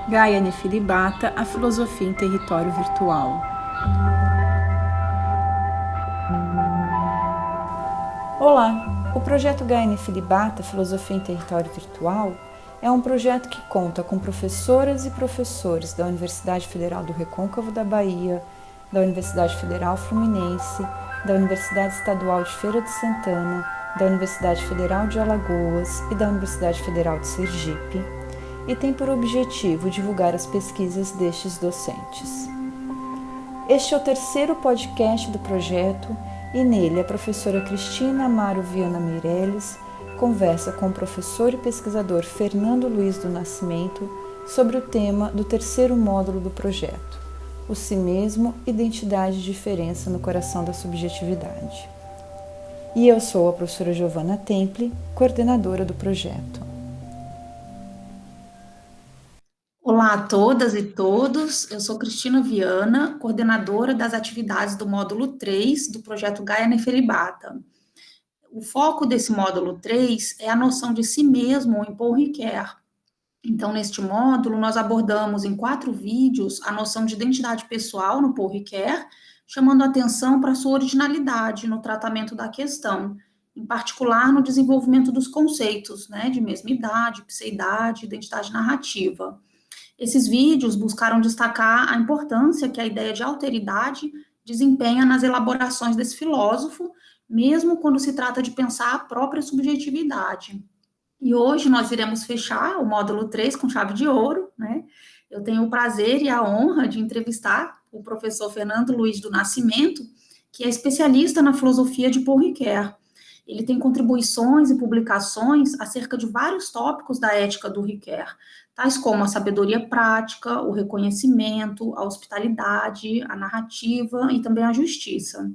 Gaia Nefilibata, a filosofia em território virtual. Olá! O projeto Gaia Nefilibata, Filosofia em Território Virtual, é um projeto que conta com professoras e professores da Universidade Federal do Recôncavo da Bahia, da Universidade Federal Fluminense, da Universidade Estadual de Feira de Santana, da Universidade Federal de Alagoas e da Universidade Federal de Sergipe, e tem por objetivo divulgar as pesquisas destes docentes. Este é o terceiro podcast do projeto e nele a professora Cristina Amaro Viana Meirelles conversa com o professor e pesquisador Fernando Luiz do Nascimento sobre o tema do terceiro módulo do projeto, o si mesmo, identidade e diferença no coração da subjetividade. E eu sou a professora Giovana Temple, coordenadora do projeto. Olá a todas e todos, eu sou Cristina Viana, coordenadora das atividades do módulo 3 do projeto Gaia Nefelibata. O foco desse módulo 3 é a noção de si mesmo em Paul Ricoeur. Então, neste módulo, nós abordamos em 4 vídeos a noção de identidade pessoal no Paul Ricoeur, chamando atenção para a sua originalidade no tratamento da questão, em particular no desenvolvimento dos conceitos, de mesmidade, pseidade, identidade narrativa. Esses vídeos buscaram destacar a importância que a ideia de alteridade desempenha nas elaborações desse filósofo, mesmo quando se trata de pensar a própria subjetividade. E hoje nós iremos fechar o módulo 3 com chave de ouro, Eu tenho o prazer e a honra de entrevistar o professor Fernando Luiz do Nascimento, que é especialista na filosofia de Paul Ricoeur. Ele tem contribuições e publicações acerca de vários tópicos da ética do Ricoeur, tais como a sabedoria prática, o reconhecimento, a hospitalidade, a narrativa e também a justiça.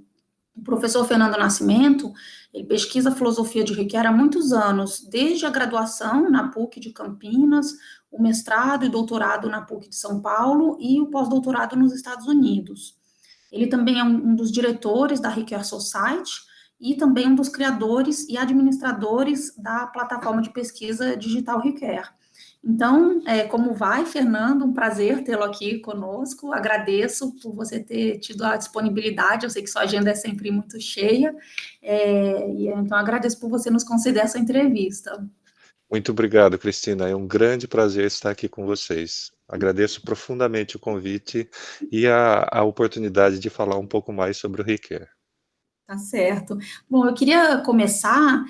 O professor Fernando Nascimento, ele pesquisa a filosofia de Ricoeur há muitos anos, desde a graduação na PUC de Campinas, o mestrado e doutorado na PUC de São Paulo e o pós-doutorado nos Estados Unidos. Ele também é um dos diretores da Ricoeur Society e também um dos criadores e administradores da plataforma de pesquisa digital Ricoeur. Então, como vai, Fernando? Um prazer tê-lo aqui conosco. Agradeço por você ter tido a disponibilidade. Eu sei que sua agenda é sempre muito cheia. Então, agradeço por você nos conceder essa entrevista. Muito obrigado, Cristina. É um grande prazer estar aqui com vocês. Agradeço profundamente o convite e a oportunidade de falar um pouco mais sobre o Ricoeur. Tá certo. Bom, eu queria começar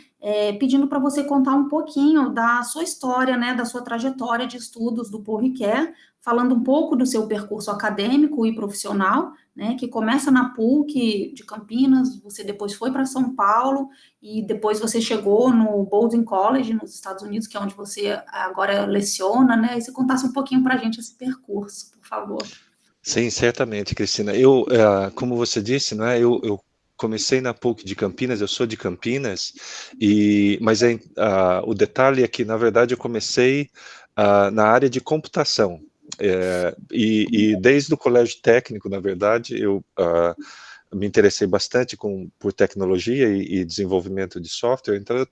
pedindo para você contar um pouquinho da sua história, da sua trajetória de estudos do Paul Ricoeur, falando um pouco do seu percurso acadêmico e profissional, que começa na PUC de Campinas, você depois foi para São Paulo e depois você chegou no Bowdoin College, nos Estados Unidos, que é onde você agora leciona, E você contasse um pouquinho para a gente esse percurso, por favor. Sim, certamente, Cristina. Como você disse, eu comecei na PUC de Campinas, eu sou de Campinas, mas o detalhe é que, na verdade, eu comecei na área de computação. E desde o colégio técnico, na verdade, eu me interessei bastante por tecnologia e desenvolvimento de software, então eu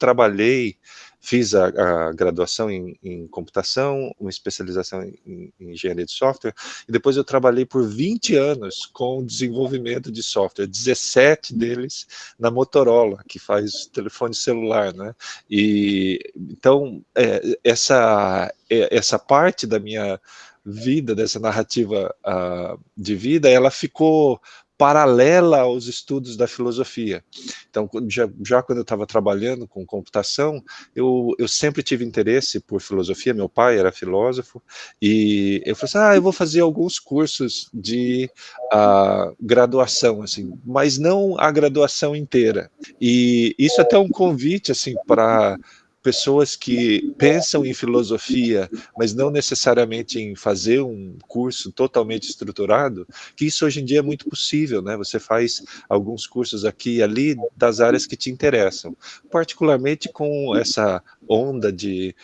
fiz a graduação em computação, uma especialização em engenharia de software, e depois eu trabalhei por 20 anos com desenvolvimento de software, 17 deles na Motorola, que faz telefone celular, Então, essa parte da minha vida, dessa narrativa de vida, ela ficou paralela aos estudos da filosofia. Então, já quando eu estava trabalhando com computação, eu sempre tive interesse por filosofia, meu pai era filósofo, e eu falei assim, eu vou fazer alguns cursos de graduação, assim, mas não a graduação inteira. E isso até é um convite, assim, para pessoas que pensam em filosofia, mas não necessariamente em fazer um curso totalmente estruturado, que isso hoje em dia é muito possível, Você faz alguns cursos aqui e ali das áreas que te interessam, particularmente com essa onda de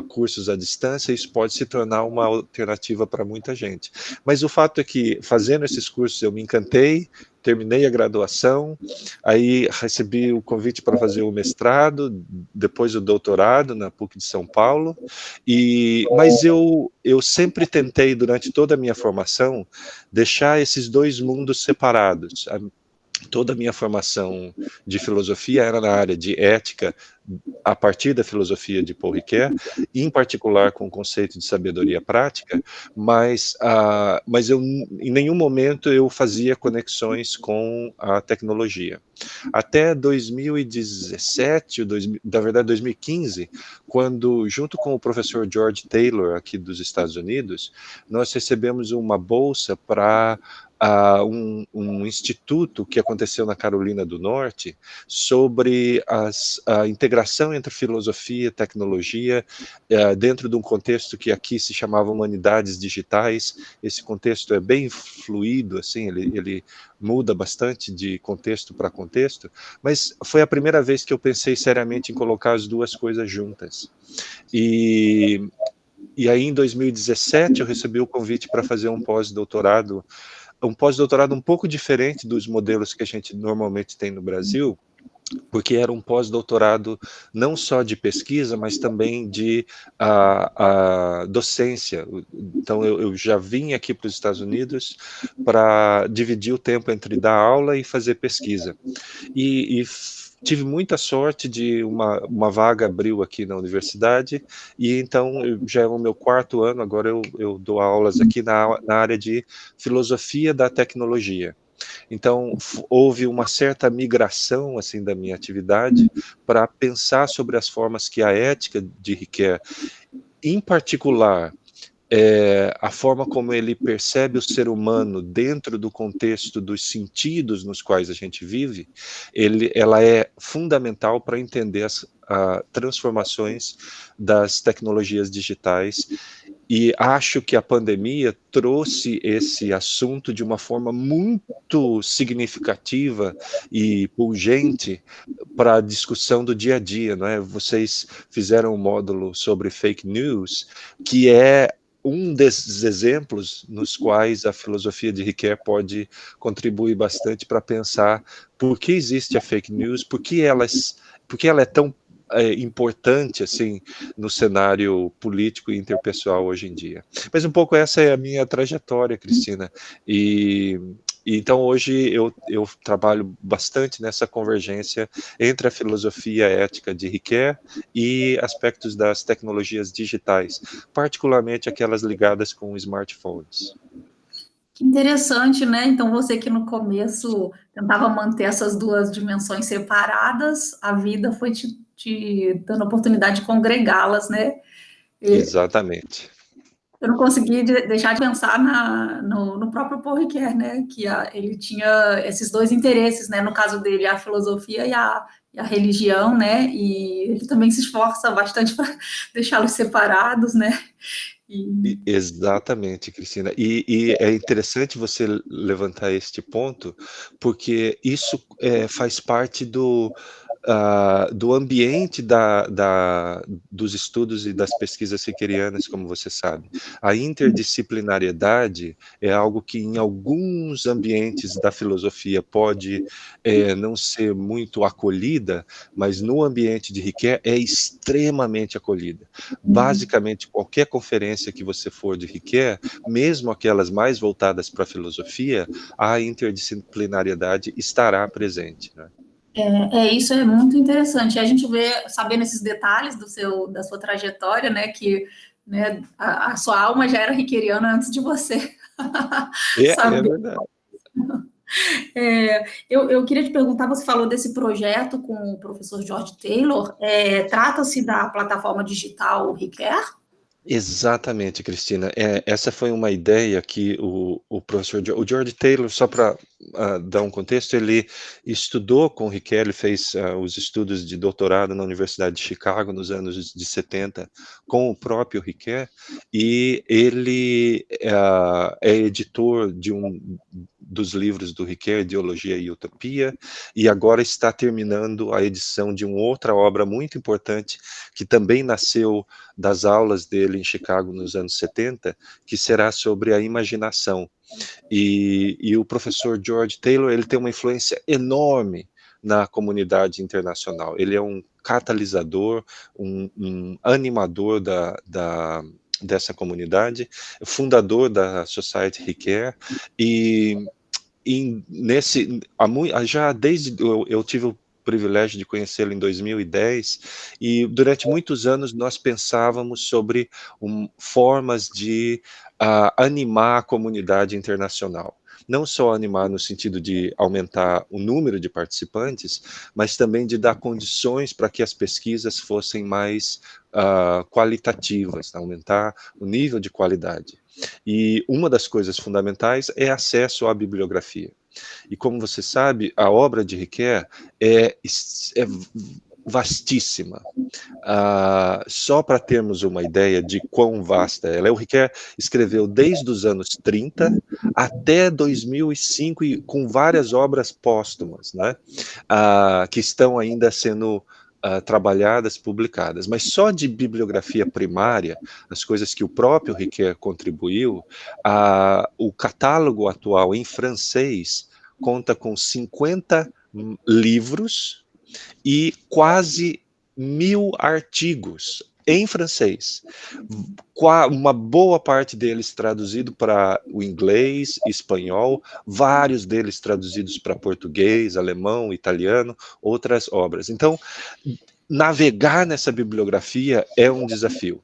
cursos à distância, isso pode se tornar uma alternativa para muita gente. Mas o fato é que, fazendo esses cursos, eu me encantei terminei a graduação, aí recebi o convite para fazer o mestrado, depois o doutorado na PUC de São Paulo, mas eu sempre tentei, durante toda a minha formação, deixar esses dois mundos separados. Toda a minha formação de filosofia era na área de ética, a partir da filosofia de Paul Ricoeur, em particular com o conceito de sabedoria prática, mas eu, em nenhum momento eu fazia conexões com a tecnologia. Até 2017, na verdade 2015, quando, junto com o professor George Taylor, aqui dos Estados Unidos, nós recebemos uma bolsa para um instituto que aconteceu na Carolina do Norte sobre a integração entre filosofia e tecnologia dentro de um contexto que aqui se chamava humanidades digitais. Esse contexto é bem fluido, assim, ele muda bastante de contexto para contexto, mas foi a primeira vez que eu pensei seriamente em colocar as duas coisas juntas. E aí, em 2017, eu recebi o convite para fazer um pós-doutorado um pouco diferente dos modelos que a gente normalmente tem no Brasil, porque era um pós-doutorado não só de pesquisa, mas também de docência. Então, eu já vim aqui para os Estados Unidos para dividir o tempo entre dar aula e fazer pesquisa. E tive muita sorte de uma vaga abriu aqui na universidade, e então já é o meu 4º ano, agora eu dou aulas aqui na área de filosofia da tecnologia. Então, houve uma certa migração assim da minha atividade para pensar sobre as formas que a ética de Ricoeur, em particular, a forma como ele percebe o ser humano dentro do contexto dos sentidos nos quais a gente vive, ela é fundamental para entender as transformações das tecnologias digitais. E acho que a pandemia trouxe esse assunto de uma forma muito significativa e pungente para a discussão do dia a dia, não é? Vocês fizeram um módulo sobre fake news, que é um desses exemplos nos quais a filosofia de Ricoeur pode contribuir bastante para pensar por que existe a fake news, por que ela é tão importante assim no cenário político e interpessoal hoje em dia. Mas um pouco essa é a minha trajetória, Cristina, e então hoje eu trabalho bastante nessa convergência entre a filosofia ética de Ricoeur e aspectos das tecnologias digitais, particularmente aquelas ligadas com smartphones. Que interessante, né? Então, você que no começo tentava manter essas duas dimensões separadas, a vida foi te dando a oportunidade de congregá-las, né? Exatamente. Eu não consegui deixar de pensar no próprio Paul Ricoeur, né? Que ele tinha esses dois interesses, né? No caso dele, a filosofia e a religião, né? E ele também se esforça bastante para deixá-los separados, né? Exatamente, Cristina. E é interessante você levantar este ponto, porque isso faz parte do ambiente dos estudos e das pesquisas ricoeurianas, como você sabe. A interdisciplinariedade é algo que em alguns ambientes da filosofia pode não ser muito acolhida, mas no ambiente de Ricoeur é extremamente acolhida. Basicamente, qualquer conferência que você for de Ricoeur, mesmo aquelas mais voltadas para a filosofia, a interdisciplinariedade estará presente, né? Isso é muito interessante. A gente vê, sabendo esses detalhes da sua trajetória, né, que né, a sua alma já era ricoeuriana antes de você. É verdade. Eu queria te perguntar, você falou desse projeto com o professor George Taylor, trata-se da plataforma digital Ricoeur? Exatamente, Cristina. Essa foi uma ideia que o professor o George Taylor, só para dar um contexto, ele estudou com o Ricoeur, ele fez os estudos de doutorado na Universidade de Chicago nos anos de 70 com o próprio Ricoeur, e ele é editor dos livros do Ricoeur, Ideologia e Utopia, e agora está terminando a edição de uma outra obra muito importante, que também nasceu das aulas dele em Chicago nos anos 70, que será sobre a imaginação. E o professor George Taylor, ele tem uma influência enorme na comunidade internacional. Ele é um catalisador, um animador dessa comunidade, fundador da Society Ricoeur, já desde eu tive o privilégio de conhecê-lo em 2010, e durante muitos anos nós pensávamos sobre formas de animar a comunidade internacional. Não só animar no sentido de aumentar o número de participantes, mas também de dar condições para que as pesquisas fossem mais qualitativas, aumentar o nível de qualidade. E uma das coisas fundamentais é acesso à bibliografia. E como você sabe, a obra de Ricoeur é vastíssima. Só para termos uma ideia de quão vasta ela é, o Ricoeur escreveu desde os anos 30 até 2005, e com várias obras póstumas, né, que estão ainda sendo trabalhadas, publicadas. Mas só de bibliografia primária, as coisas que o próprio Ricoeur contribuiu, o catálogo atual em francês conta com 50 livros e quase 1000 artigos em francês, uma boa parte deles traduzido para o inglês, espanhol, vários deles traduzidos para português, alemão, italiano, outras obras. Então, navegar nessa bibliografia é um desafio.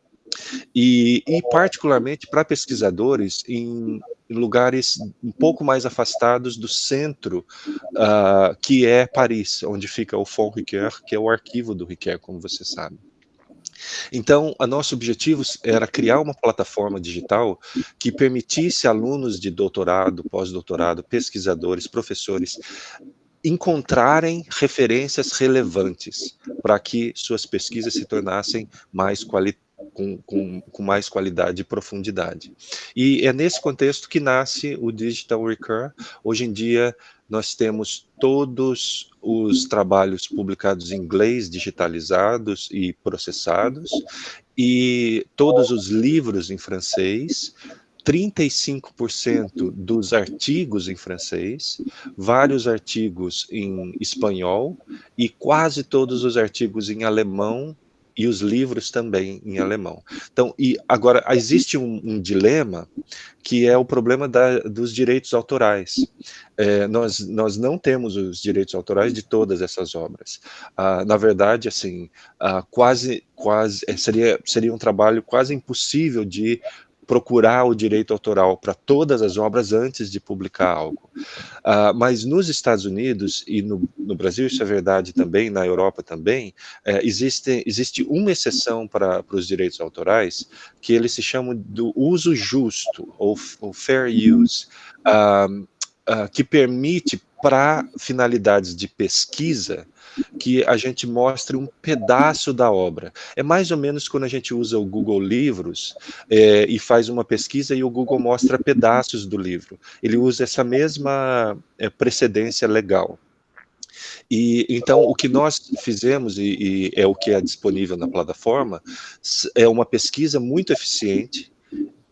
E particularmente para pesquisadores em lugares um pouco mais afastados do centro, que é Paris, onde fica o Fonds Ricoeur, que é o arquivo do Ricoeur, como você sabe. Então, o nosso objetivo era criar uma plataforma digital que permitisse alunos de doutorado, pós-doutorado, pesquisadores, professores, encontrarem referências relevantes para que suas pesquisas se tornassem mais com mais qualidade e profundidade. E é nesse contexto que nasce o Digital Ricoeur. Hoje em dia, nós temos todos os trabalhos publicados em inglês, digitalizados e processados, e todos os livros em francês, 35% dos artigos em francês, vários artigos em espanhol e quase todos os artigos em alemão, e os livros também em alemão. Então, e agora existe um dilema, que é o problema dos direitos autorais. Nós não temos os direitos autorais de todas essas obras. Na verdade, assim, seria um trabalho quase impossível de procurar o direito autoral para todas as obras antes de publicar algo. Mas nos Estados Unidos e no Brasil, isso é verdade também, na Europa também, existe uma exceção para os direitos autorais, que eles se chamam do uso justo, ou fair use, que permite, para finalidades de pesquisa, que a gente mostre um pedaço da obra. É mais ou menos quando a gente usa o Google Livros e faz uma pesquisa e o Google mostra pedaços do livro. Ele usa essa mesma precedência legal. E então o que nós fizemos, e é o que é disponível na plataforma, é uma pesquisa muito eficiente,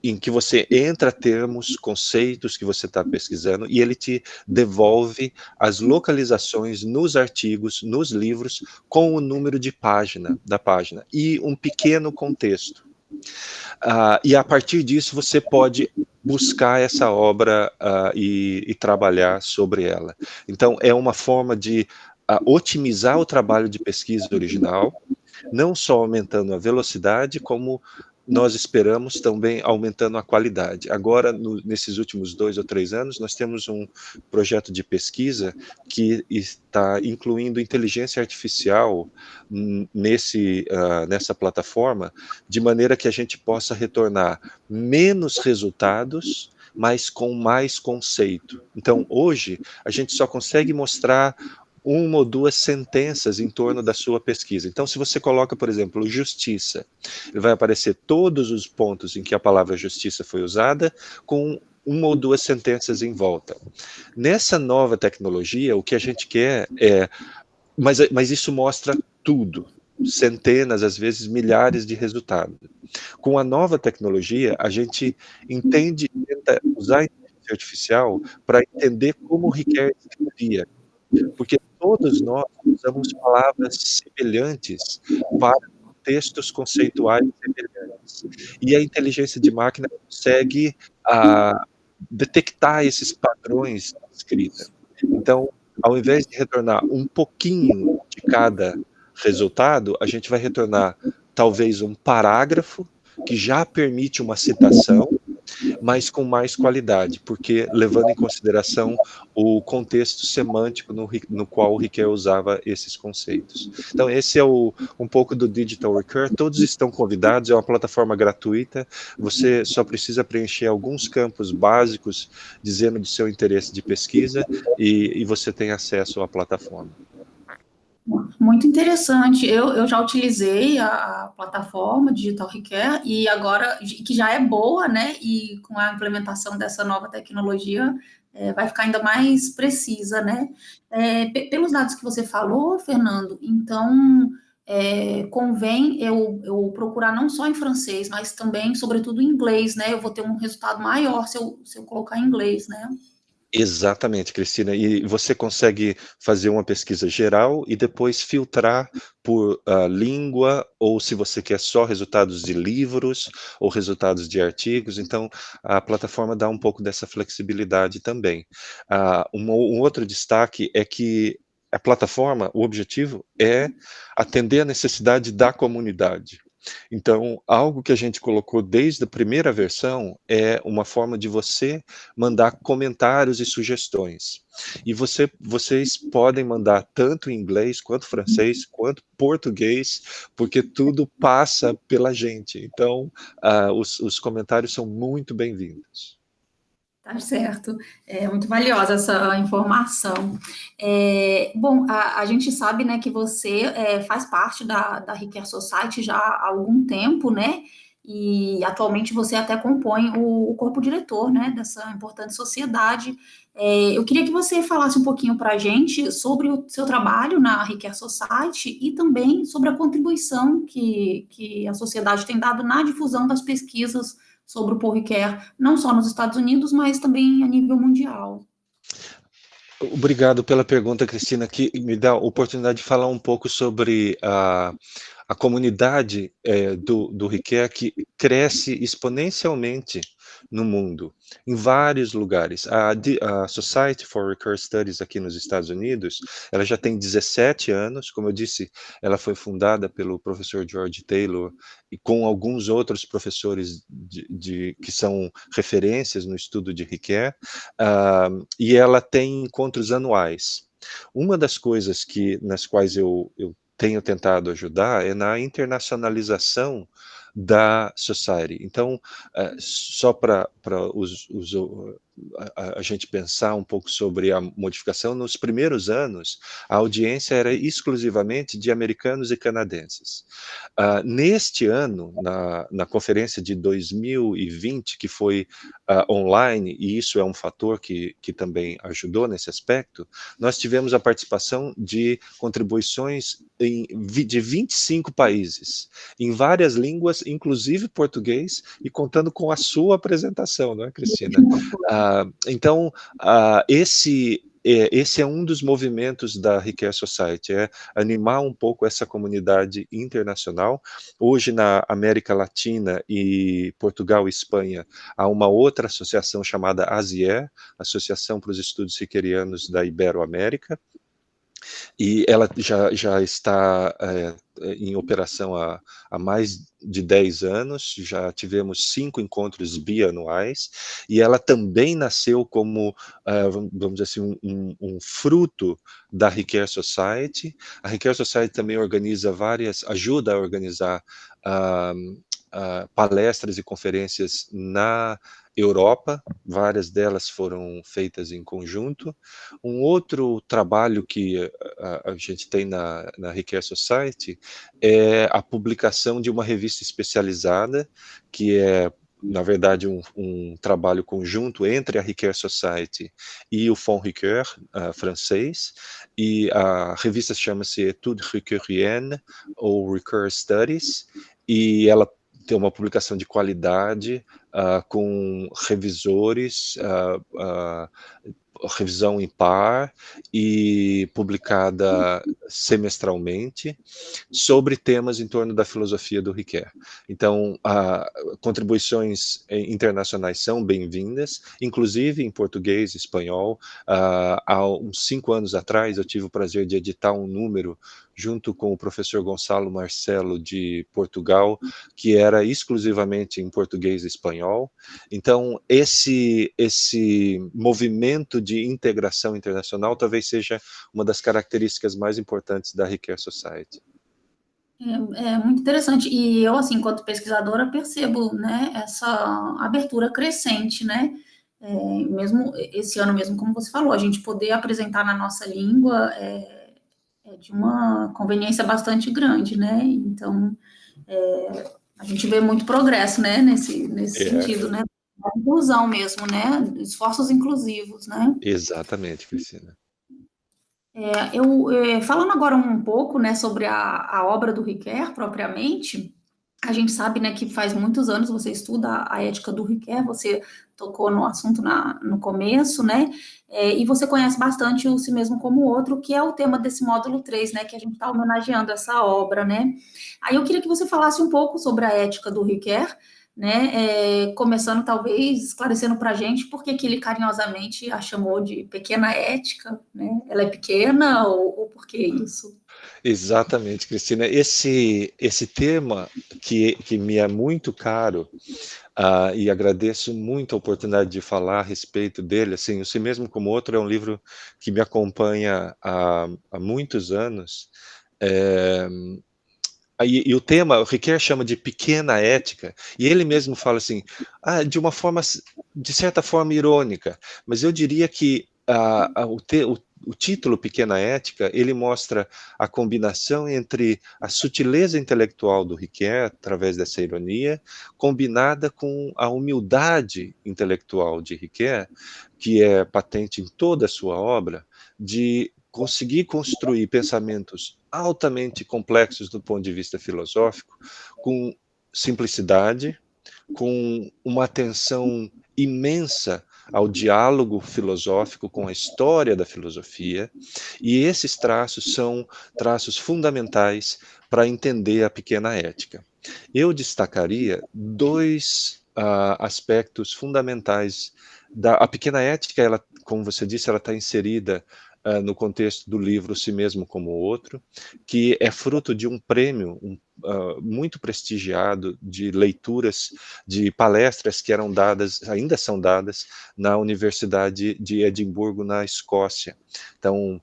em que você entra termos, conceitos que você está pesquisando, e ele te devolve as localizações nos artigos, nos livros, com o número de da página, e um pequeno contexto. E a partir disso você pode buscar essa obra e trabalhar sobre ela. Então, é uma forma de otimizar o trabalho de pesquisa original, não só aumentando a velocidade, como nós esperamos também aumentando a qualidade. Agora, nesses últimos 2 ou 3 anos, nós temos um projeto de pesquisa que está incluindo inteligência artificial nessa plataforma, de maneira que a gente possa retornar menos resultados, mas com mais conceito. Então, hoje, a gente só consegue mostrar 1 ou 2 sentenças em torno da sua pesquisa. Então, se você coloca, por exemplo, justiça, vai aparecer todos os pontos em que a palavra justiça foi usada, com uma ou duas sentenças em volta. Nessa nova tecnologia, o que a gente quer é... Mas isso mostra tudo, centenas, às vezes milhares de resultados. Com a nova tecnologia, a gente entende e tenta usar a inteligência artificial para entender como o Riquet escrevia, porque todos nós usamos palavras semelhantes para textos conceituais semelhantes. E a inteligência de máquina consegue detectar esses padrões de escrita. Então, ao invés de retornar um pouquinho de cada resultado, a gente vai retornar talvez um parágrafo que já permite uma citação, mas com mais qualidade, porque levando em consideração o contexto semântico no qual o Riquet usava esses conceitos. Então, esse é um pouco do Digital Recur. Todos estão convidados, é uma plataforma gratuita, você só precisa preencher alguns campos básicos dizendo do seu interesse de pesquisa e você tem acesso à plataforma. Muito interessante. Eu já utilizei a plataforma Digital Recur e agora, que já é boa, né? E com a implementação dessa nova tecnologia, vai ficar ainda mais precisa, né? Pelos dados que você falou, Fernando, então convém eu procurar não só em francês, mas também, sobretudo, em inglês, né? Eu vou ter um resultado maior se eu colocar em inglês, né? Exatamente, Cristina. E você consegue fazer uma pesquisa geral e depois filtrar por língua, ou se você quer só resultados de livros ou resultados de artigos. Então, a plataforma dá um pouco dessa flexibilidade também. Um outro destaque é que a plataforma, o objetivo é atender a necessidade da comunidade. Então, algo que a gente colocou desde a primeira versão é uma forma de você mandar comentários e sugestões. E vocês podem mandar tanto em inglês, quanto francês, quanto português, porque tudo passa pela gente. Então, os comentários são muito bem-vindos. Tá certo, é muito valiosa essa informação. Bom, a gente sabe, né, que você faz parte da Recur Society já há algum tempo, né, e atualmente você até compõe o corpo diretor, né, dessa importante sociedade. Eu queria que você falasse um pouquinho para a gente sobre o seu trabalho na Recur Society e também sobre a contribuição que a sociedade tem dado na difusão das pesquisas sobre o Paul Ricoeur, não só nos Estados Unidos, mas também a nível mundial. Obrigado pela pergunta, Cristina, que me dá a oportunidade de falar um pouco sobre a comunidade do Ricoeur, que cresce exponencialmente no mundo, em vários lugares. A Society for Ricoeur Studies aqui nos Estados Unidos, ela já tem 17 anos, como eu disse, ela foi fundada pelo professor George Taylor e com alguns outros professores que são referências no estudo de Ricoeur, e ela tem encontros anuais. Uma das coisas nas quais eu tenho tentado ajudar é na internacionalização da Society. Então, só para a gente pensar um pouco sobre a modificação, nos primeiros anos, a audiência era exclusivamente de americanos e canadenses. Neste ano, na conferência de 2020, que foi online, e isso é um fator que também ajudou nesse aspecto, nós tivemos a participação de contribuições de 25 países, em várias línguas, inclusive português, e contando com a sua apresentação, não é, Cristina? Então, esse é um dos movimentos da Ricoeur Society, é animar um pouco essa comunidade internacional. Hoje, na América Latina e Portugal e Espanha, há uma outra associação chamada ASIER, Associação para os Estudos Riquerianos da Ibero-América, e ela já está em operação há mais de 10 anos, já tivemos 5 encontros bianuais, e ela também nasceu como, vamos dizer assim, um fruto da Ricoeur Society. A Ricoeur Society também ajuda a organizar palestras e conferências na Europa, várias delas foram feitas em conjunto. Um outro trabalho que a gente tem na Ricoeur Society é a publicação de uma revista especializada, que é na verdade, um trabalho conjunto entre a Ricoeur Society e o Fonds Ricoeur, francês, e a revista chama-se Études Ricoeuriennes, ou Ricoeur Studies, e ela tem uma publicação de qualidade, com revisores, revisão em par e publicada semestralmente sobre temas em torno da filosofia do Ricoeur. Então, contribuições internacionais são bem-vindas, inclusive em português e espanhol. Há uns 5 anos atrás, eu tive o prazer de editar um número junto com o professor Gonçalo Marcelo de Portugal, que era exclusivamente em português e espanhol. Então, esse movimento de integração internacional talvez seja uma das características mais importantes da Ricoeur Society. É muito interessante, e eu, assim, enquanto pesquisadora, percebo, né, essa abertura crescente, né, mesmo esse ano mesmo, como você falou, a gente poder apresentar na nossa língua é de uma conveniência bastante grande, né, então, a gente vê muito progresso, né, nesse sentido, né, a inclusão mesmo, né, esforços inclusivos, né. Exatamente, Cristina. Falando agora um pouco, né, sobre a obra do Ricoeur, propriamente, a gente sabe, né, que faz muitos anos você estuda a ética do Ricoeur, você tocou no assunto no começo, né, e você conhece bastante o Si Mesmo Como Outro, que é o tema desse módulo 3, né, que a gente está homenageando essa obra, né. Aí eu queria que você falasse um pouco sobre a ética do Ricoeur, né, começando talvez esclarecendo para a gente por que ele carinhosamente a chamou de pequena ética, né? Ela é pequena ou por que isso? Exatamente, Cristina. Esse tema que me é muito caro, e agradeço muito a oportunidade de falar a respeito dele. Assim, o Si Mesmo Como Outro é um livro que me acompanha há muitos anos. É, e o tema, o Ricoeur chama de pequena ética, e ele mesmo fala assim, de uma forma, de certa forma, irônica, mas eu diria que o título Pequena Ética, ele mostra a combinação entre a sutileza intelectual do Ricoeur, através dessa ironia, combinada com a humildade intelectual de Ricoeur, que é patente em toda a sua obra, de conseguir construir pensamentos altamente complexos do ponto de vista filosófico, com simplicidade, com uma atenção imensa ao diálogo filosófico com a história da filosofia, e esses traços são traços fundamentais para entender a pequena ética. Eu destacaria 2 aspectos fundamentais a pequena ética. Ela, como você disse, ela está inserida no contexto do livro Si Mesmo Como Outro, que é fruto de um prêmio muito prestigiado de leituras, de palestras que eram dadas, ainda são dadas, na Universidade de Edimburgo, na Escócia. Então,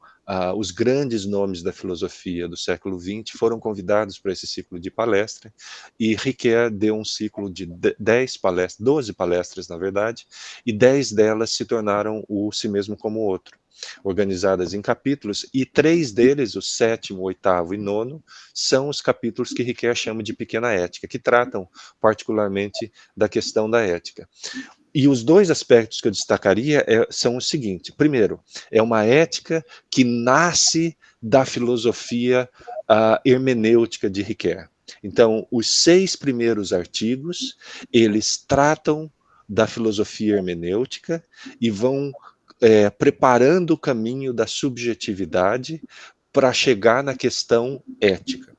os grandes nomes da filosofia do século XX foram convidados para esse ciclo de palestra, e Ricoeur deu um ciclo de 10 palestras, 12 palestras, na verdade, e 10 delas se tornaram o Si Mesmo Como Outro, organizadas em capítulos, e 3 deles, o 7º, 8º e 9º, são os capítulos que Ricoeur chama de pequena ética, que tratam particularmente da questão da ética. E os 2 aspectos que eu destacaria são o seguinte: primeiro, é uma ética que nasce da filosofia hermenêutica de Ricoeur. Então, os 6 primeiros artigos, eles tratam da filosofia hermenêutica e vão preparando o caminho da subjetividade para chegar na questão ética.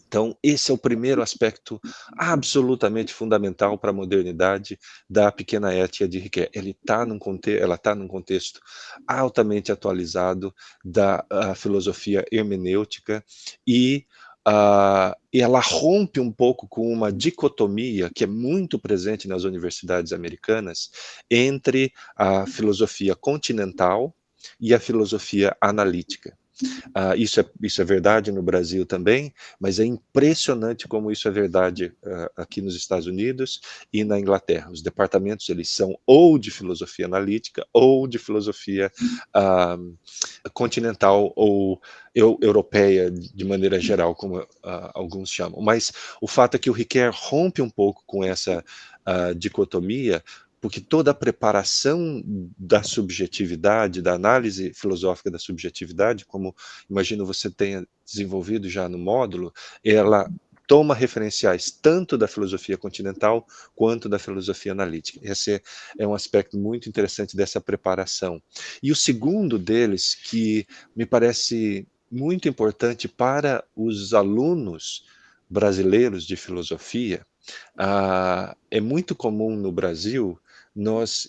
Então, esse é o primeiro aspecto absolutamente fundamental para a modernidade da pequena ética de Ricoeur. Ela está num contexto altamente atualizado da filosofia hermenêutica, e ela rompe um pouco com uma dicotomia que é muito presente nas universidades americanas entre a filosofia continental e a filosofia analítica. Isso é verdade no Brasil também, mas é impressionante como isso é verdade aqui nos Estados Unidos e na Inglaterra. Os departamentos, eles são ou de filosofia analítica ou de filosofia continental ou europeia, de maneira geral, como alguns chamam. Mas o fato é que o Ricoeur rompe um pouco com essa dicotomia, porque toda a preparação da subjetividade, da análise filosófica da subjetividade, como imagino você tenha desenvolvido já no módulo, ela toma referenciais tanto da filosofia continental quanto da filosofia analítica. Esse é um aspecto muito interessante dessa preparação. E o segundo deles, que me parece muito importante para os alunos brasileiros de filosofia, é muito comum no Brasil nós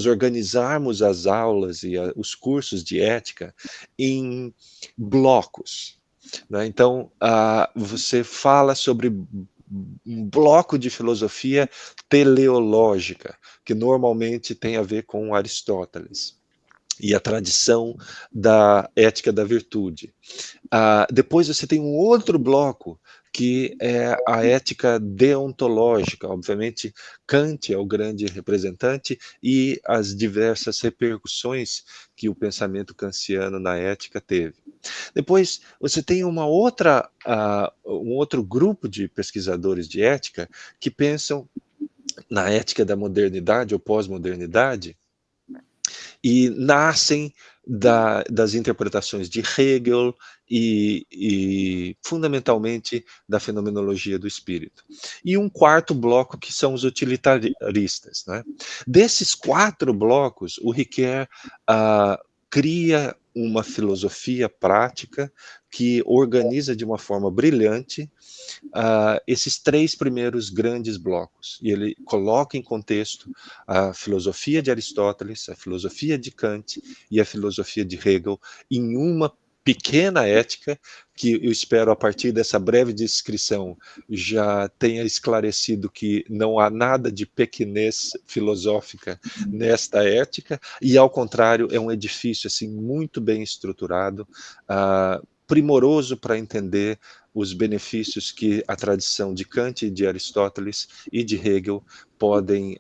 organizarmos as aulas e os cursos de ética em blocos, né? Então, você fala sobre um bloco de filosofia teleológica, que normalmente tem a ver com Aristóteles e a tradição da ética da virtude. Depois você tem um outro bloco, que é a ética deontológica. Obviamente, Kant é o grande representante e as diversas repercussões que o pensamento kantiano na ética teve. Depois, você tem um outro grupo de pesquisadores de ética que pensam na ética da modernidade ou pós-modernidade, e nascem das interpretações de Hegel e fundamentalmente da fenomenologia do espírito. E um quarto bloco que são os utilitaristas, né? Desses 4 blocos, o Ricoeur cria uma filosofia prática que organiza de uma forma brilhante esses 3 primeiros grandes blocos, e ele coloca em contexto a filosofia de Aristóteles, a filosofia de Kant e a filosofia de Hegel em uma pequena ética, que eu espero, a partir dessa breve descrição, já tenha esclarecido que não há nada de pequenez filosófica nesta ética, e ao contrário, é um edifício assim, muito bem estruturado, primoroso para entender os benefícios que a tradição de Kant, de Aristóteles e de Hegel podem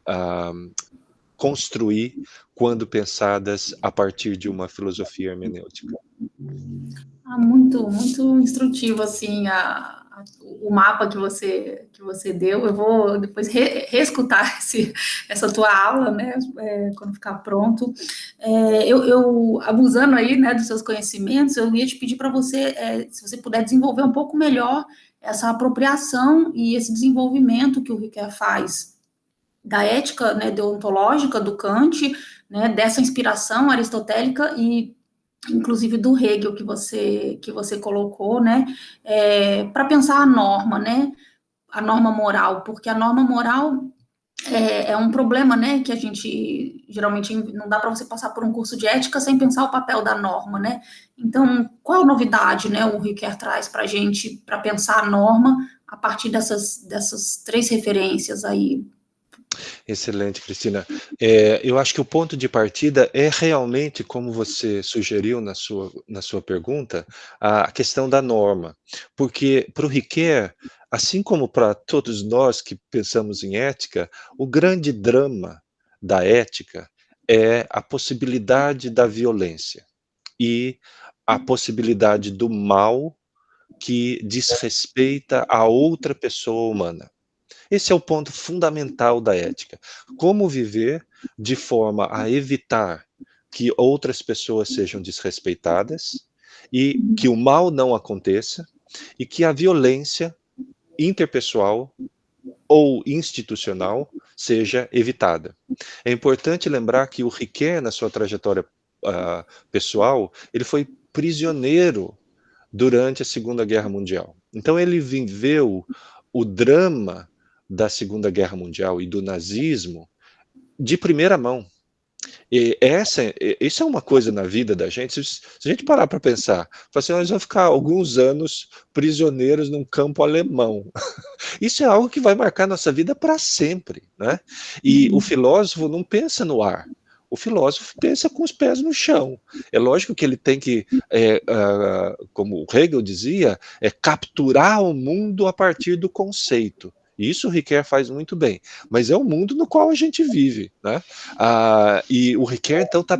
construir quando pensadas a partir de uma filosofia hermenêutica. Muito, muito instrutivo, assim, o mapa que você deu. Eu vou depois reescutar essa tua aula, né, quando ficar pronto. Abusando aí, né, dos seus conhecimentos, eu ia te pedir para você, se você puder desenvolver um pouco melhor essa apropriação e esse desenvolvimento que o Ricoeur faz da ética, né, deontológica do Kant, né, dessa inspiração aristotélica e inclusive do Hegel que você colocou, né, para pensar a norma, né, a norma moral, porque a norma moral é um problema, né, que a gente geralmente não dá para você passar por um curso de ética sem pensar o papel da norma, né. Então, qual a novidade, né, o Ricoeur traz para a gente para pensar a norma a partir dessas 3 referências aí? Excelente, Cristina. Eu acho que o ponto de partida é realmente, como você sugeriu na sua pergunta, a questão da norma. Porque para o Ricoeur, assim como para todos nós que pensamos em ética, o grande drama da ética é a possibilidade da violência e a possibilidade do mal que desrespeita a outra pessoa humana. Esse é o ponto fundamental da ética. Como viver de forma a evitar que outras pessoas sejam desrespeitadas e que o mal não aconteça e que a violência interpessoal ou institucional seja evitada. É importante lembrar que o Ricoeur, na sua trajetória pessoal, ele foi prisioneiro durante a Segunda Guerra Mundial. Então ele viveu o drama da Segunda Guerra Mundial e do nazismo de primeira mão. E isso é uma coisa na vida da gente, se a gente parar para pensar, assim, nós vamos ficar alguns anos prisioneiros num campo alemão. Isso é algo que vai marcar nossa vida para sempre, né? E o filósofo não pensa no ar. O filósofo pensa com os pés no chão. É lógico que ele tem que, como Hegel dizia, capturar o mundo a partir do conceito. Isso o Ricoeur faz muito bem, mas é o mundo no qual a gente vive, né? E o Ricoeur, então, está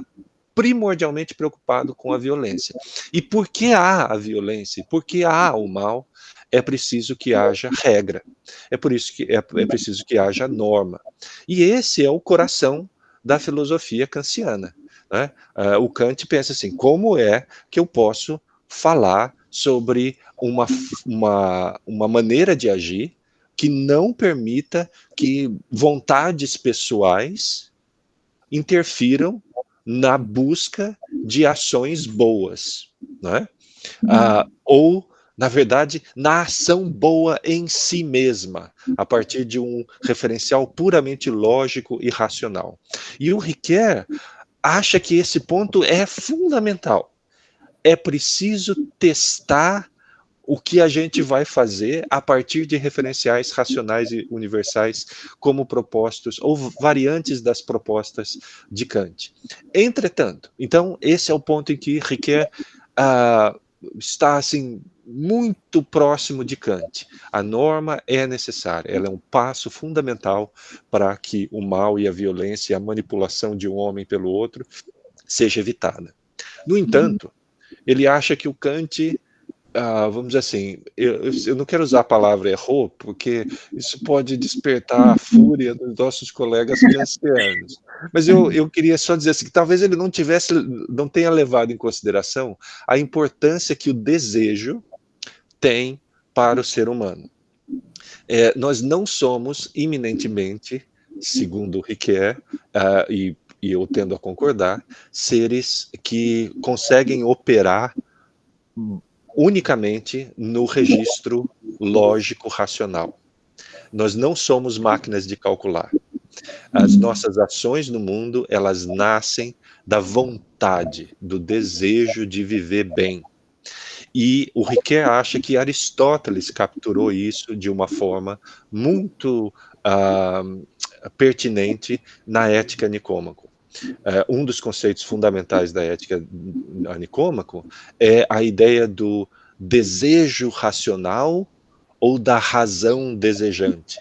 primordialmente preocupado com a violência. E por que há a violência? Por que há o mal? É preciso que haja regra. É por isso que é preciso que haja norma. E esse é o coração da filosofia kantiana, né? O Kant pensa assim: como é que eu posso falar sobre uma maneira de agir que não permita que vontades pessoais interfiram na busca de ações boas, né? Ou, na verdade, na ação boa em si mesma, a partir de um referencial puramente lógico e racional. E o Ricoeur acha que esse ponto é fundamental. É preciso testar o que a gente vai fazer a partir de referenciais racionais e universais como propostos, ou variantes das propostas de Kant. Entretanto, então, esse é o ponto em que Ricoeur está, assim, muito próximo de Kant. A norma é necessária, ela é um passo fundamental para que o mal e a violência e a manipulação de um homem pelo outro seja evitada. No entanto, ele acha que o Kant, vamos dizer assim, eu não quero usar a palavra errou, porque isso pode despertar a fúria dos nossos colegas kantianos. Mas eu queria só dizer assim, que talvez ele não tenha levado em consideração a importância que o desejo tem para o ser humano. Nós não somos iminentemente, segundo Ricoeur, e eu tendo a concordar, seres que conseguem operar unicamente no registro lógico-racional. Nós não somos máquinas de calcular. As nossas ações no mundo, elas nascem da vontade, do desejo de viver bem. E o Ricoeur acha que Aristóteles capturou isso de uma forma muito pertinente na Ética Nicômaco. Um dos conceitos fundamentais da Ética a Nicômaco é a ideia do desejo racional ou da razão desejante.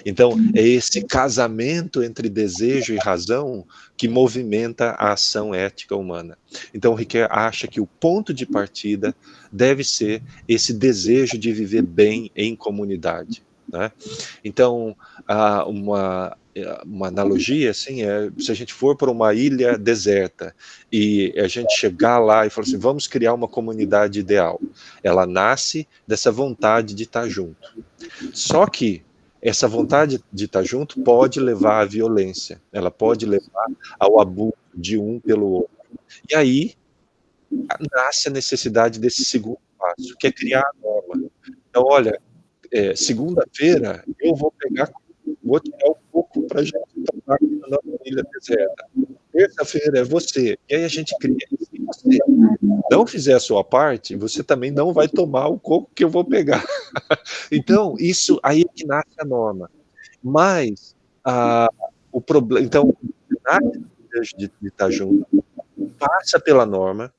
Então, é esse casamento entre desejo e razão que movimenta a ação ética humana. Então, Ricoeur acha que o ponto de partida deve ser esse desejo de viver bem em comunidade, né? Então, uma analogia, assim, se a gente for para uma ilha deserta e a gente chegar lá e falar assim, vamos criar uma comunidade ideal. Ela nasce dessa vontade de estar junto. Só que essa vontade de estar junto pode levar à violência, ela pode levar ao abuso de um pelo outro. E aí nasce a necessidade desse segundo passo, que é criar a norma. Então, olha, segunda-feira eu vou tirar um pouco para a gente tomar aqui na nossa ilha deserta. Terça-feira é você. E aí a gente cria. E se você não fizer a sua parte, você também não vai tomar o coco que eu vou pegar. Então, isso aí é que nasce a norma. Mas o problema. Então, nasce o desejo de estar junto, passa pela norma,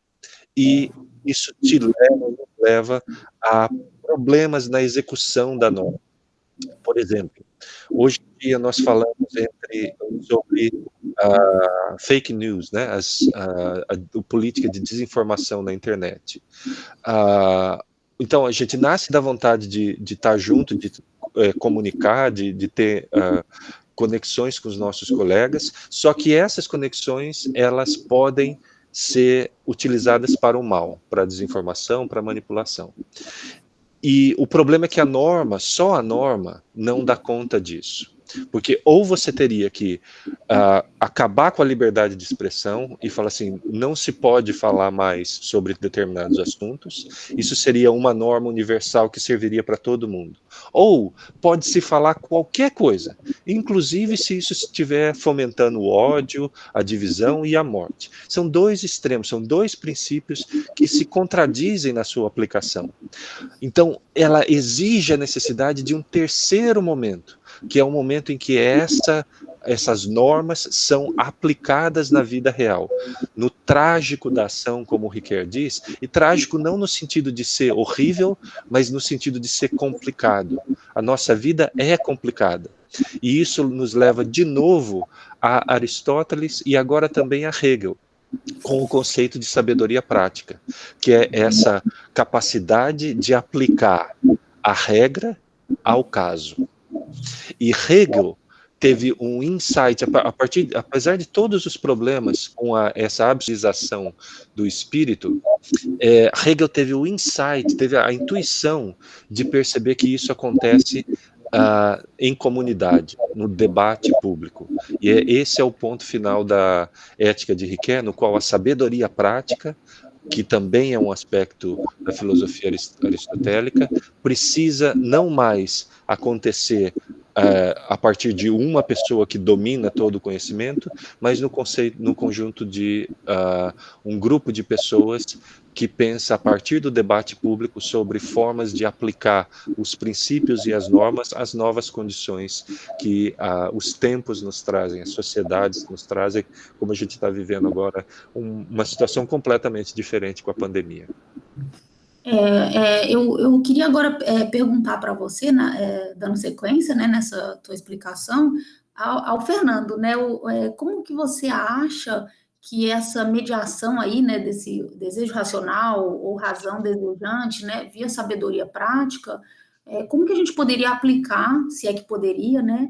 e isso nos leva a problemas na execução da norma. Por exemplo, hoje em dia nós falamos sobre fake news, né? A política de desinformação na internet. Então, a gente nasce da vontade de estar junto, de comunicar, de ter conexões com os nossos colegas, só que essas conexões, elas podem ser utilizadas para o mal, para a desinformação, para a manipulação. E o problema é que só a norma, não dá conta disso. Porque ou você teria que acabar com a liberdade de expressão e falar assim, não se pode falar mais sobre determinados assuntos, isso seria uma norma universal que serviria para todo mundo. Ou pode-se falar qualquer coisa, inclusive se isso estiver fomentando o ódio, a divisão e a morte. São dois extremos, são dois princípios que se contradizem na sua aplicação. Então, ela exige a necessidade de um terceiro momento, que é o momento em que essa essas normas são aplicadas na vida real, no trágico da ação, como o Ricoeur diz, e trágico não no sentido de ser horrível, mas no sentido de ser complicado. A nossa vida é complicada. E isso nos leva de novo a Aristóteles e agora também a Hegel, com o conceito de sabedoria prática, que é essa capacidade de aplicar a regra ao caso. E Hegel teve um insight, apesar de todos os problemas com essa absolutização do espírito, Hegel teve o insight, teve a intuição de perceber que isso acontece em comunidade, no debate público. E esse é o ponto final da Ética de Ricoeur, no qual a sabedoria prática, que também é um aspecto da filosofia aristotélica, precisa não mais acontecer a partir de uma pessoa que domina todo o conhecimento, mas no conjunto de um grupo de pessoas que pensa a partir do debate público sobre formas de aplicar os princípios e as normas às novas condições que os tempos nos trazem, as sociedades nos trazem, como a gente está vivendo agora, uma situação completamente diferente com a pandemia. Eu queria agora perguntar para você, dando sequência, né, nessa tua explicação, ao Fernando, né, como que você acha que essa mediação aí, né, desse desejo racional ou razão desejante, né, via sabedoria prática, como que a gente poderia aplicar, se é que poderia, né,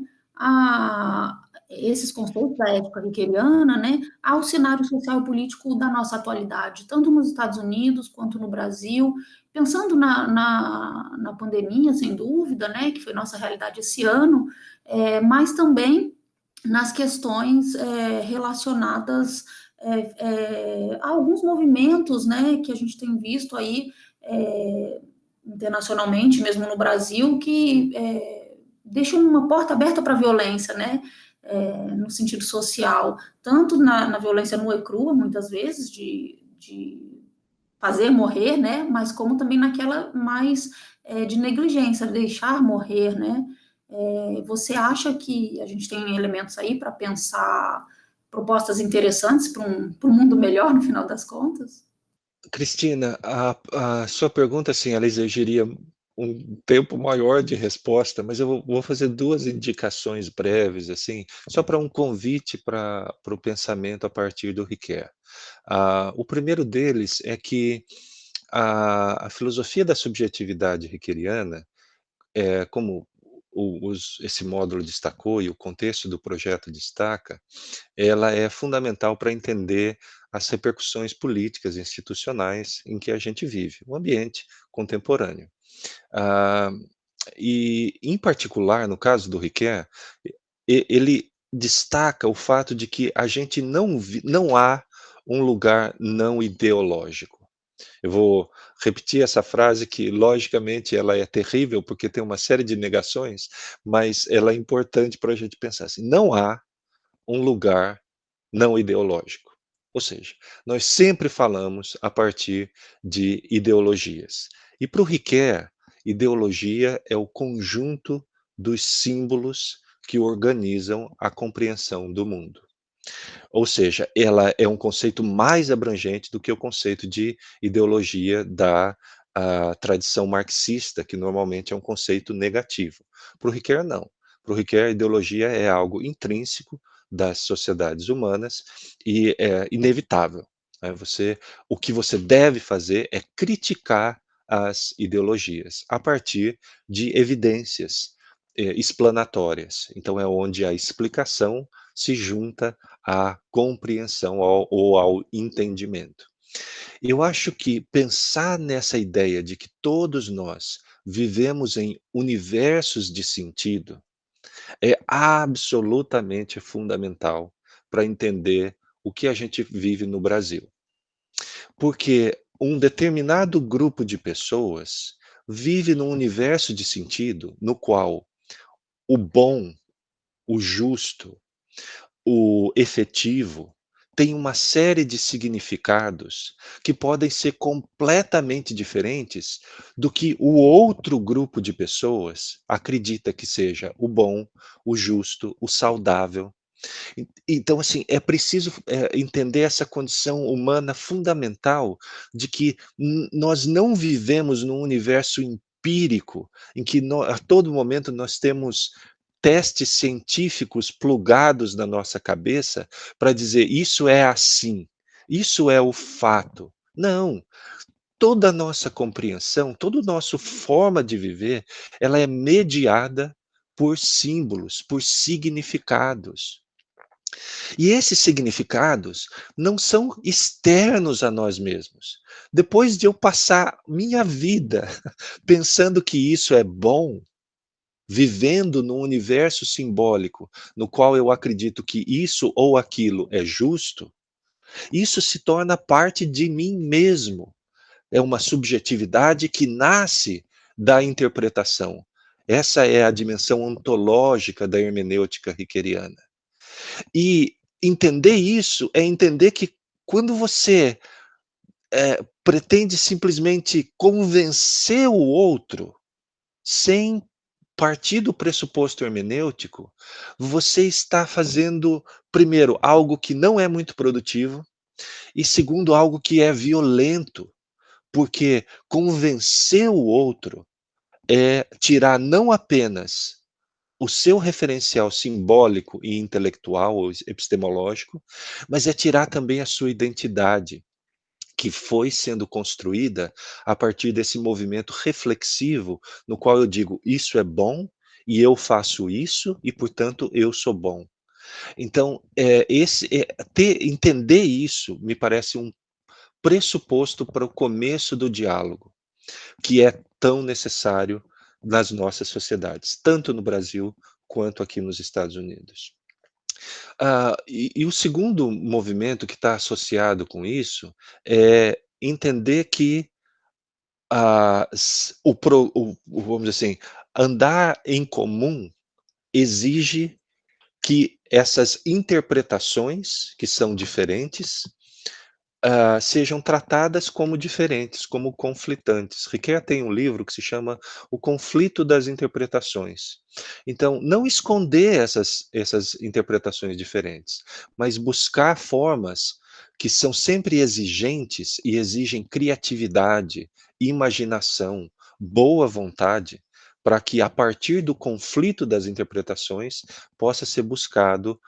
esses conceitos da ética riqueliana, né, ao cenário social e político da nossa atualidade, tanto nos Estados Unidos quanto no Brasil, pensando na pandemia, sem dúvida, né, que foi nossa realidade esse ano, mas também nas questões relacionadas a alguns movimentos, né, que a gente tem visto aí internacionalmente, mesmo no Brasil, que deixam uma porta aberta para a violência, né, no sentido social, tanto na violência nua e crua, muitas vezes, de fazer morrer, né, mas como também naquela mais de negligência, deixar morrer, né. Você acha que a gente tem elementos aí para pensar propostas interessantes para um mundo melhor, no final das contas? Cristina, a sua pergunta, assim, ela exigiria um tempo maior de resposta, mas eu vou fazer duas indicações breves, assim, só para um convite para o pensamento a partir do Ricoeur. O primeiro deles é que a filosofia da subjetividade ricoeuriana, como esse módulo destacou e o contexto do projeto destaca, ela é fundamental para entender as repercussões políticas e institucionais em que a gente vive, o ambiente contemporâneo. Ah, e, em particular, no caso do Ricoeur, ele destaca o fato de que a gente não há um lugar não ideológico. Eu vou repetir essa frase que, logicamente, ela é terrível, porque tem uma série de negações, mas ela é importante para a gente pensar assim: não há um lugar não ideológico. Ou seja, nós sempre falamos a partir de ideologias. E para o Ricoeur, ideologia é o conjunto dos símbolos que organizam a compreensão do mundo. Ou seja, ela é um conceito mais abrangente do que o conceito de ideologia da tradição marxista, que normalmente é um conceito negativo. Para o Ricoeur, não. Para o Ricoeur, a ideologia é algo intrínseco das sociedades humanas e é inevitável. Né? O que você deve fazer é criticar as ideologias a partir de evidências explanatórias. Então, é onde a explicação se junta à compreensão ou ao entendimento. Eu acho que pensar nessa ideia de que todos nós vivemos em universos de sentido é absolutamente fundamental para entender o que a gente vive no Brasil. Porque um determinado grupo de pessoas vive num universo de sentido no qual o bom, o justo, o efetivo tem uma série de significados que podem ser completamente diferentes do que o outro grupo de pessoas acredita que seja o bom, o justo, o saudável Então, assim, é preciso entender essa condição humana fundamental de que nós não vivemos num universo empírico, em que a todo momento nós temos testes científicos plugados na nossa cabeça para dizer isso é assim, isso é o fato. Não, toda a nossa compreensão, toda a nossa forma de viver, ela é mediada por símbolos, por significados. E esses significados não são externos a nós mesmos. Depois de eu passar minha vida pensando que isso é bom, vivendo num universo simbólico no qual eu acredito que isso ou aquilo é justo, isso se torna parte de mim mesmo. É uma subjetividade que nasce da interpretação. Essa é a dimensão ontológica da hermenêutica riqueriana. E entender isso é entender que quando você pretende simplesmente convencer o outro, sem partir do pressuposto hermenêutico, você está fazendo, primeiro, algo que não é muito produtivo, e segundo, algo que é violento, porque convencer o outro é tirar não apenas o seu referencial simbólico e intelectual ou epistemológico, mas é tirar também a sua identidade, que foi sendo construída a partir desse movimento reflexivo, no qual eu digo: "Isso é bom, e eu faço isso, e portanto eu sou bom". Então, entender isso me parece um pressuposto para o começo do diálogo, que é tão necessário nas nossas sociedades, tanto no Brasil quanto aqui nos Estados Unidos. E o segundo movimento que está associado com isso é entender que vamos dizer assim, andar em comum exige que essas interpretações, que são diferentes, sejam tratadas como diferentes, como conflitantes. Riquet tem um livro que se chama O Conflito das Interpretações. Então, não esconder essas interpretações diferentes, mas buscar formas que são sempre exigentes e exigem criatividade, imaginação, boa vontade, para que a partir do conflito das interpretações possa ser buscado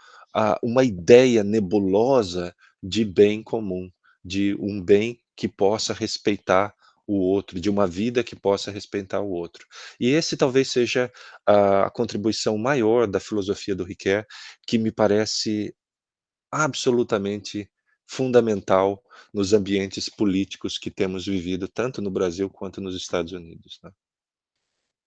uma ideia nebulosa de bem comum, de um bem que possa respeitar o outro, de uma vida que possa respeitar o outro. E esse talvez seja a contribuição maior da filosofia do Riquet, que me parece absolutamente fundamental nos ambientes políticos que temos vivido, tanto no Brasil quanto nos Estados Unidos, né.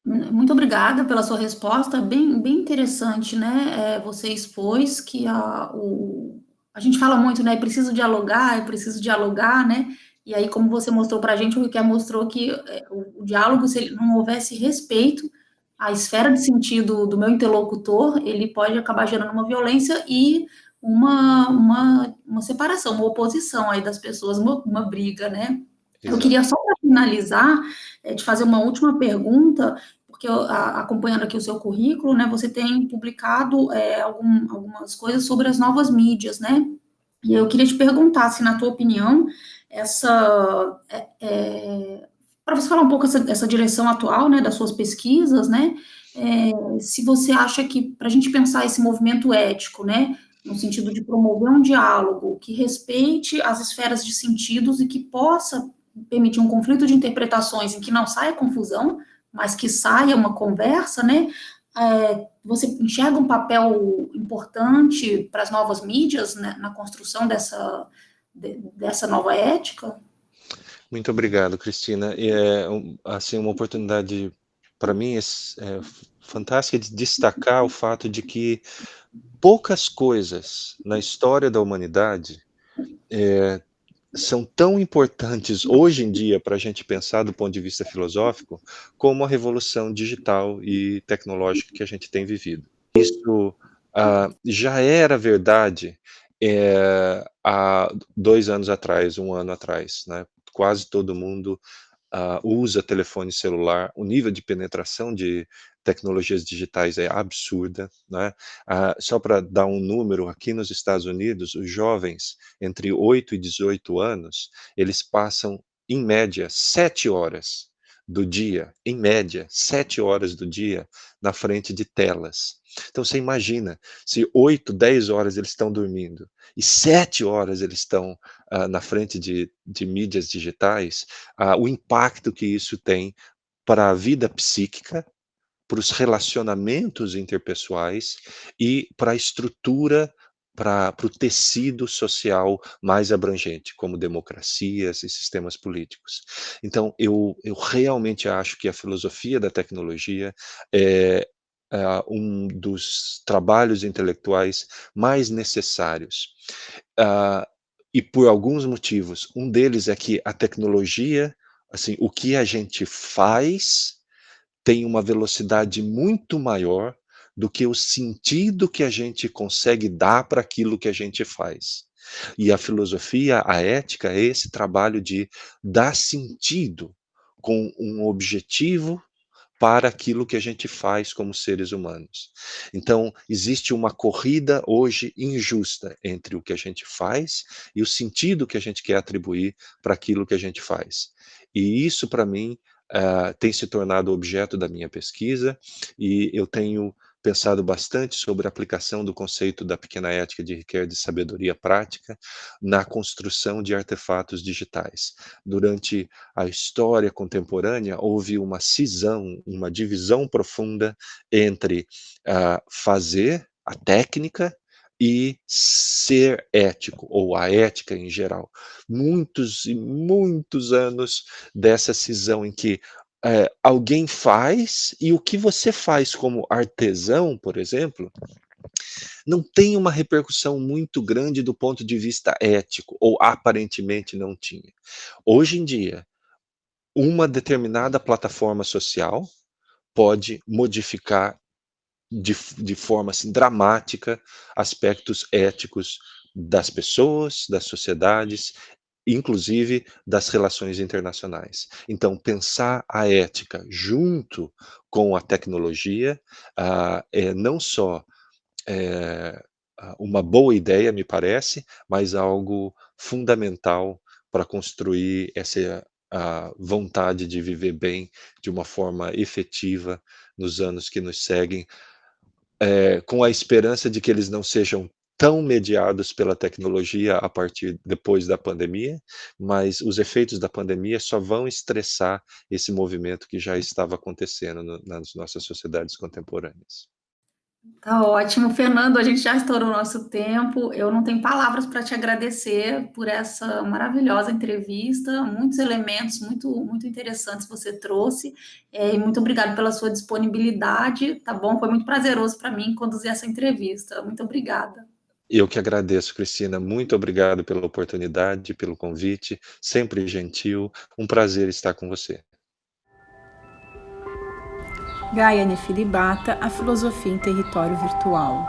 Muito obrigada pela sua resposta, bem interessante, né? Você expôs que a gente fala muito, né? É preciso dialogar, né? E aí, como você mostrou para a gente, o Riquet mostrou que o diálogo, se ele não houvesse respeito à esfera de sentido do meu interlocutor, ele pode acabar gerando uma violência e uma separação, uma oposição aí das pessoas, uma briga, né? Eu Exato. queria só para finalizar, te fazer uma última pergunta, porque acompanhando aqui o seu currículo, né, você tem publicado algumas coisas sobre as novas mídias, né? E eu queria te perguntar se, na tua opinião, para você falar um pouco essa direção atual, né, das suas pesquisas, né? Se você acha que, para a gente pensar esse movimento ético, né, no sentido de promover um diálogo que respeite as esferas de sentidos e que possa permitir um conflito de interpretações em que não saia confusão, mas que saia uma conversa, né? Você enxerga um papel importante para as novas mídias, né, na construção dessa nova ética? Muito obrigado, Cristina. E assim, uma oportunidade para mim fantástica de destacar o fato de que poucas coisas na história da humanidade são tão importantes hoje em dia para a gente pensar do ponto de vista filosófico, como a revolução digital e tecnológica que a gente tem vivido. Isso já era verdade há 2 anos atrás, 1 ano atrás, né? Quase todo mundo usa telefone celular, o nível de penetração de tecnologias digitais é absurda, né? Só para dar um número, aqui nos Estados Unidos, os jovens entre 8 e 18 anos, eles passam, em média, 7 horas do dia, em média, 7 horas do dia, na frente de telas. Então você imagina, se 8, 10 horas eles estão dormindo e 7 horas eles estão na frente de mídias digitais, o impacto que isso tem para a vida psíquica, para os relacionamentos interpessoais e para a estrutura, para o tecido social mais abrangente, como democracias e sistemas políticos. Então, eu realmente acho que a filosofia da tecnologia é um dos trabalhos intelectuais mais necessários. Ah, e por alguns motivos. Um deles é que a tecnologia, assim, o que a gente faz tem uma velocidade muito maior do que o sentido que a gente consegue dar para aquilo que a gente faz. E a filosofia, a ética, é esse trabalho de dar sentido com um objetivo para aquilo que a gente faz como seres humanos. Então, existe uma corrida hoje injusta entre o que a gente faz e o sentido que a gente quer atribuir para aquilo que a gente faz. E isso, para mim, tem se tornado objeto da minha pesquisa, e eu tenho pensado bastante sobre a aplicação do conceito da pequena ética de Riquet de sabedoria prática na construção de artefatos digitais. Durante a história contemporânea, houve uma cisão, uma divisão profunda entre fazer a técnica e ser ético, ou a ética em geral. Muitos e muitos anos dessa cisão em que alguém faz, e o que você faz como artesão, por exemplo, não tem uma repercussão muito grande do ponto de vista ético, ou aparentemente não tinha. Hoje em dia, uma determinada plataforma social pode modificar de forma assim, dramática aspectos éticos das pessoas, das sociedades, inclusive das relações internacionais. Então, pensar a ética junto com a tecnologia é não só uma boa ideia, me parece, mas algo fundamental para construir essa a vontade de viver bem de uma forma efetiva nos anos que nos seguem, com a esperança de que eles não sejam tão mediados pela tecnologia a partir depois da pandemia, mas os efeitos da pandemia só vão estressar esse movimento que já estava acontecendo nas nossas sociedades contemporâneas. Tá ótimo, Fernando, a gente já estourou o nosso tempo. Eu não tenho palavras para te agradecer por essa maravilhosa entrevista, muitos elementos muito interessantes você trouxe, e muito obrigado pela sua disponibilidade, tá bom? Foi muito prazeroso para mim conduzir essa entrevista. Muito obrigada. Eu que agradeço, Cristina, muito obrigado pela oportunidade, pelo convite, sempre gentil, um prazer estar com você. Gaia Nefilibata, a filosofia em território virtual.